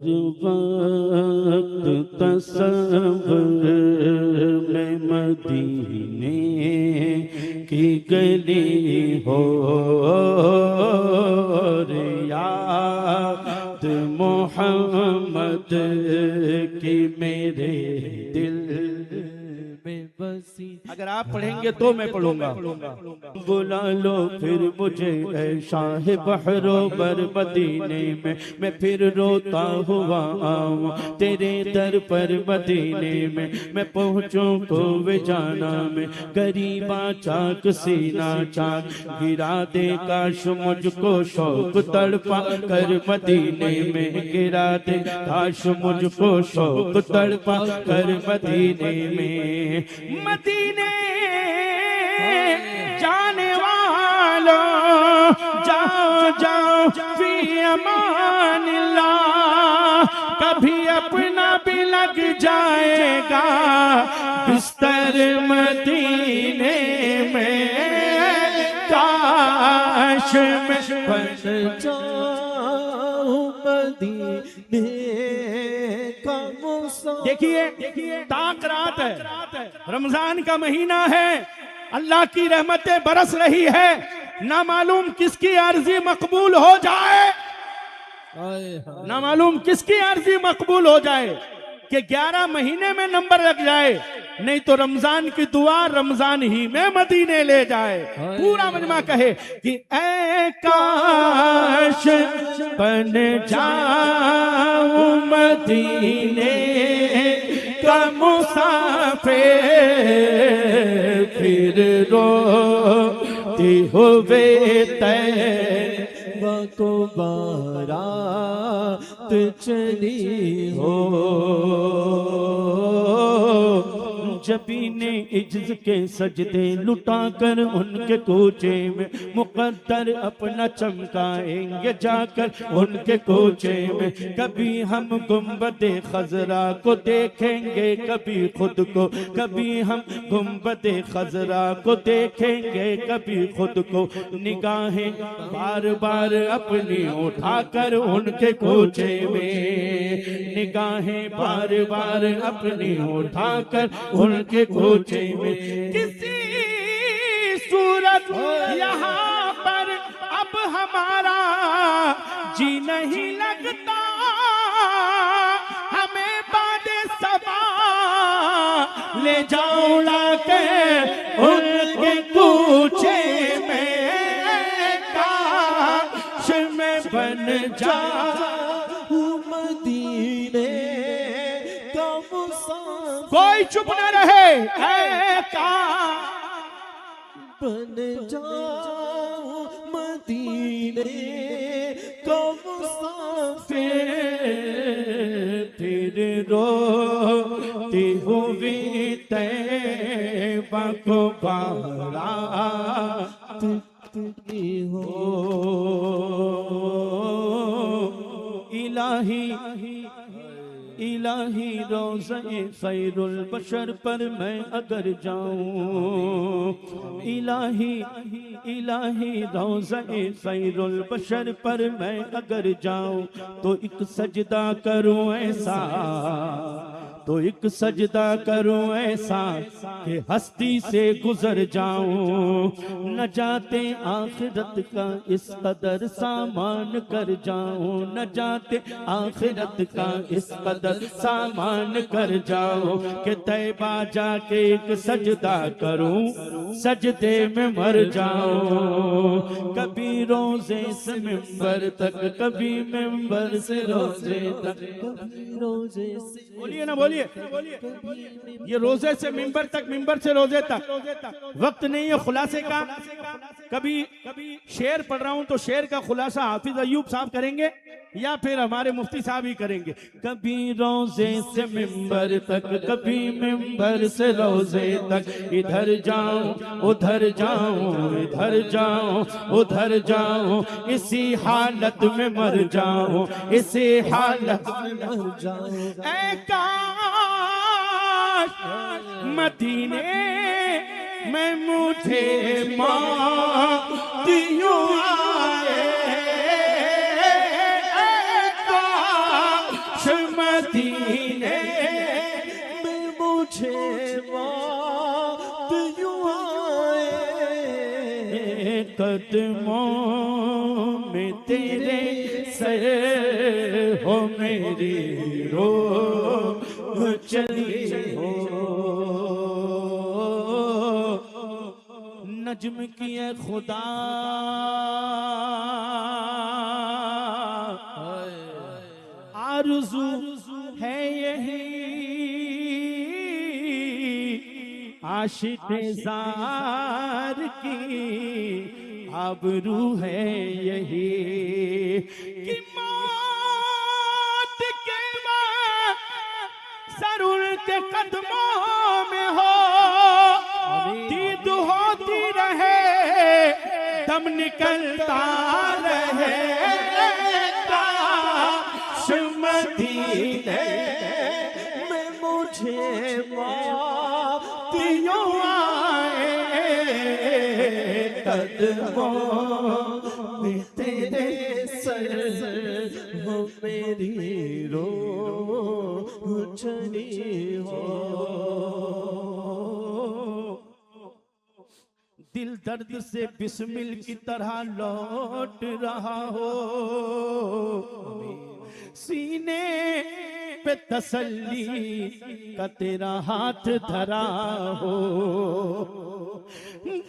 वक्त तसव्वुर में मदीने की गली हो याद मोहम्मद की मेरे दिल में बसी। अगर आप पढ़ेंगे तो मैं पढ़ूंगा। बुला लो फिर मुझे ऐ शाह बहरो बर मदीने में, मैं फिर रोता हुआ आऊं तेरे दर पर मदीने में। मैं पहुंचूं तो वे जाना में गरीबा चाक सीना चाक गिरा दे काश मुझको शौक तड़पा कर मदीने में गिरा दे काश मुझको शौक तड़पा कर मदीने में। मदीने जाने वालों जाओ जाओ फी अमानिल्लाह, कभी अपना भी लग जाएगा बिस्तर मदीने में। काश मैं बन जाऊं मदीने का मौसम। देखिए ताक रात है, रमजान का महीना है, अल्लाह की रहमतें बरस रही है, ना मालूम किसकी अर्जी मकबूल हो जाए, ना मालूम किसकी अर्जी मकबूल हो जाए कि 11 महीने में नंबर लग जाए, नहीं तो रमजान की दुआ रमजान ही में मदीने ले जाए। पूरा मजमा कहे कि ऐ काश बन जाऊं मदीने का मुसाफिर, फिर रोती हुए तैबा को बारात चली हो। जबी ने इज्ज के सजदे लुटा कर उनके कोचे में मुकद्दर अपना चमकाएंगे जाकर उनके कोचे में। कभी हम गुंबदे खजरा को देखेंगे कभी खुद को, कभी हम गुंबदे खजरा को देखेंगे कभी खुद को। निगाहें बार बार अपनी उठाकर उनके कोचे में, निगाहें बार बार अपनी उठाकर उनके कोचे में। किसी सूरत यहाँ पर अब हमारा जी नहीं लगता, हमें बादे सबा ले जाओ लाके उनके कोचे में। काश मैं बन जाऊं मदीने का मुसाफिर। कोई चुप न रहे, ऐ बन जाऊं मदीने का मुसाफिर, फिर रोती हुई तैबा को बारात हो। इलाही इलाही रोज़े खैरुल बशर पर मैं अगर जाऊं, इलाही इलाही रोज़े खैरुल बशर पर मैं अगर जाऊं, तो एक सजदा करूं ऐसा, तो एक सजदा करूं ऐसा कि हस्ती से गुजर जाऊं। न जाते आखिरत का इस कदर सामान कर जाऊं, न जाते आखिरत का इस कदर सामान कर जाऊं कि तैबा जाके एक सजदा करूं, सजदे में मर जाऊं। कभी रोजे से मिंबर तक, कभी मिंबर से रोजे तक, कभी रोजे से, बोलिए ना बोलिए, ये रोजे से मिंबर तक, मिंबर से रोजे तक। वक्त नहीं है खुलासे का। कभी शेर पढ़ रहा हूं तो शेर का खुलासा हाफिज अयूब साहब करेंगे या फिर हमारे मुफ्ती साहब ही करेंगे। कभी रोजे से मिंबर तक, कभी मिंबर से रोजे तक, इधर जाऊं उधर जाऊं, इधर जाऊं उधर जाऊं, इसी हालत में मर जाऊं, इसी हालत में मर जाऊं। ऐ काश मदीने में मुझे मौतियों आए, मदीने में मुझे मौत यूं आए, कदमों में तेरे सर हो मेरी रूह चली हो। नज्म किए खुदा आरज़ू है यही, आशिक़ ज़ार की आबरू है यही, कि मौत के बाद सर उनके कदमों में हो, दीद होती रहे दम निकलता रहे, काश मदीने में मुझे मौत यूं आए, कदमों में तेरे सर हो मेरी रूह चली हो। दिल दर्द से बिस्मिल की तरह लौट रहा हो, सीने पे तसल्ली का तेरा हाथ धरा हो,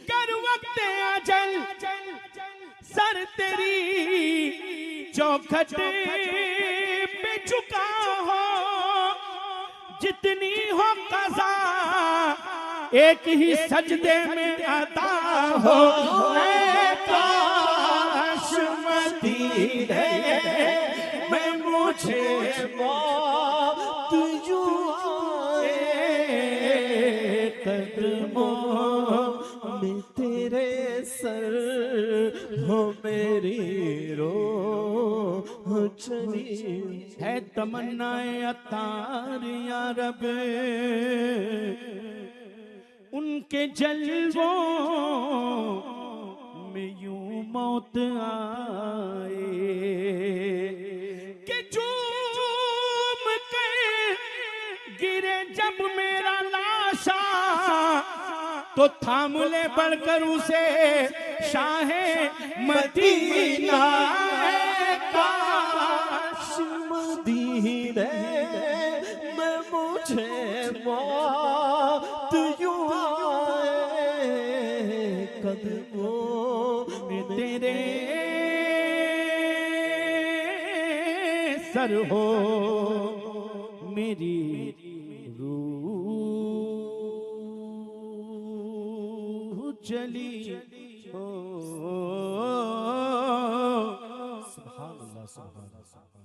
कर वक्त अजल सर तेरी चौखट पे झुका हो, जितनी हो कज़ा एक ही सजदे में अदा हो, काश मदीने में मुझे मौत यूं आए, कदमों में तेरे सर हो मेरी रूह चली है। तमन्नाए अतार या रब उनके जलवों में यूं मौत आए, कि झूम के गिरे जब मेरा लाशा, तो थाम ले बढ़कर उसे शाहे मदीना, काश मदीने में मुझे मौत यूं आए, कदमों में तेरे सर हो मेरी रूह चली हो। सुभान अल्लाह, सुभान अल्लाह।